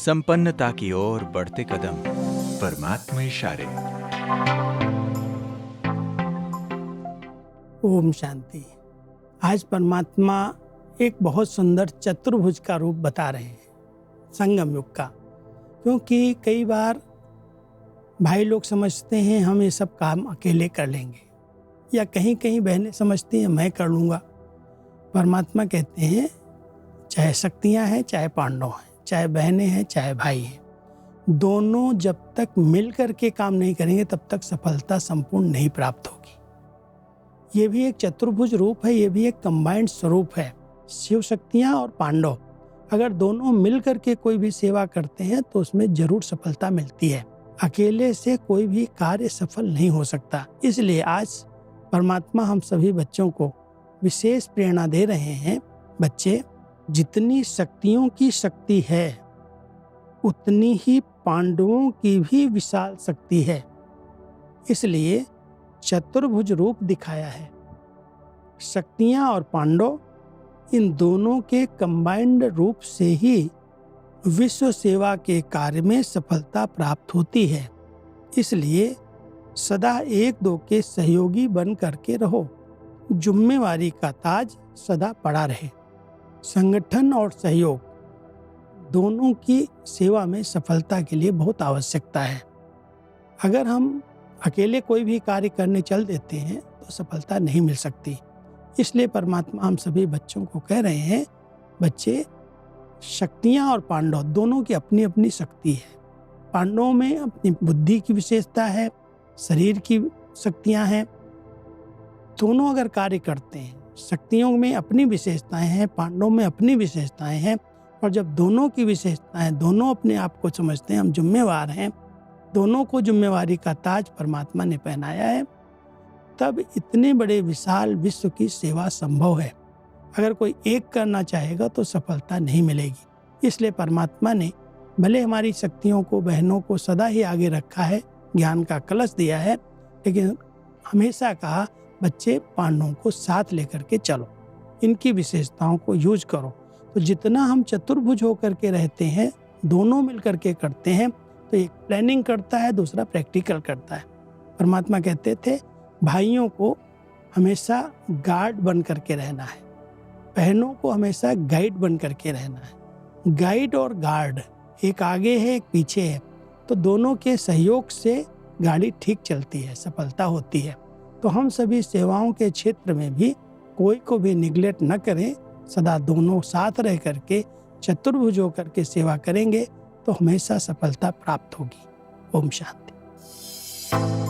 संपन्नता की ओर बढ़ते कदम। परमात्मा इशारे। ओम शांति। आज परमात्मा एक बहुत सुंदर चतुर्भुज का रूप बता रहे हैं, संगम युग का। क्योंकि कई बार भाई लोग समझते हैं हम ये सब काम अकेले कर लेंगे, या कहीं कहीं बहनें समझती हैं मैं कर लूँगा। परमात्मा कहते हैं चाहे शक्तियाँ हैं, चाहे पांडव हैं, चाहे बहनें हैं, चाहे भाई हैं, दोनों जब तक मिल कर के काम नहीं करेंगे तब तक सफलता संपूर्ण नहीं प्राप्त होगी। ये भी एक चतुर्भुज रूप है, ये भी एक कंबाइंड स्वरूप है। शिव शक्तियाँ और पांडव अगर दोनों मिल करके कोई भी सेवा करते हैं तो उसमें जरूर सफलता मिलती है। अकेले से कोई भी कार्य सफल नहीं हो सकता। इसलिए आज परमात्मा हम सभी बच्चों को विशेष प्रेरणा दे रहे हैं। बच्चे, जितनी शक्तियों की शक्ति है उतनी ही पांडवों की भी विशाल शक्ति है। इसलिए चतुर्भुज रूप दिखाया है। शक्तियां और पांडव इन दोनों के कंबाइंड रूप से ही विश्व सेवा के कार्य में सफलता प्राप्त होती है। इसलिए सदा एक दो के सहयोगी बन करके रहो। जिम्मेवारी का ताज सदा पड़ा रहे। संगठन और सहयोग दोनों की सेवा में सफलता के लिए बहुत आवश्यकता है। अगर हम अकेले कोई भी कार्य करने चल देते हैं तो सफलता नहीं मिल सकती। इसलिए परमात्मा हम सभी बच्चों को कह रहे हैं, बच्चे, शक्तियाँ और पांडव दोनों की अपनी अपनी शक्ति है। पांडवों में अपनी बुद्धि की विशेषता है, शरीर की शक्तियाँ हैं। दोनों अगर कार्य करते हैं, शक्तियों में अपनी विशेषताएं हैं, पांडवों में अपनी विशेषताएं हैं, और जब दोनों की विशेषताएं, दोनों अपने आप को समझते हैं हम जिम्मेवार हैं, दोनों को जिम्मेवारी का ताज परमात्मा ने पहनाया है, तब इतने बड़े विशाल विश्व की सेवा संभव है। अगर कोई एक करना चाहेगा तो सफलता नहीं मिलेगी। इसलिए परमात्मा ने भले हमारी शक्तियों को, बहनों को सदा ही आगे रखा है, ज्ञान का कलश दिया है, लेकिन हमेशा कहा बच्चे पांडवों को साथ लेकर के चलो, इनकी विशेषताओं को यूज करो। तो जितना हम चतुर्भुज होकर के रहते हैं, दोनों मिलकर के करते हैं, तो एक प्लानिंग करता है, दूसरा प्रैक्टिकल करता है। परमात्मा कहते थे भाइयों को हमेशा गार्ड बन करके रहना है, बहनों को हमेशा गाइड बन करके रहना है। गाइड और गार्ड, एक आगे है एक पीछे है, तो दोनों के सहयोग से गाड़ी ठीक चलती है, सफलता होती है। तो हम सभी सेवाओं के क्षेत्र में भी कोई को भी निगलेक्ट न करें, सदा दोनों साथ रह करके चतुर्भुज होकर के सेवा करेंगे तो हमेशा सफलता प्राप्त होगी। ओम शांति।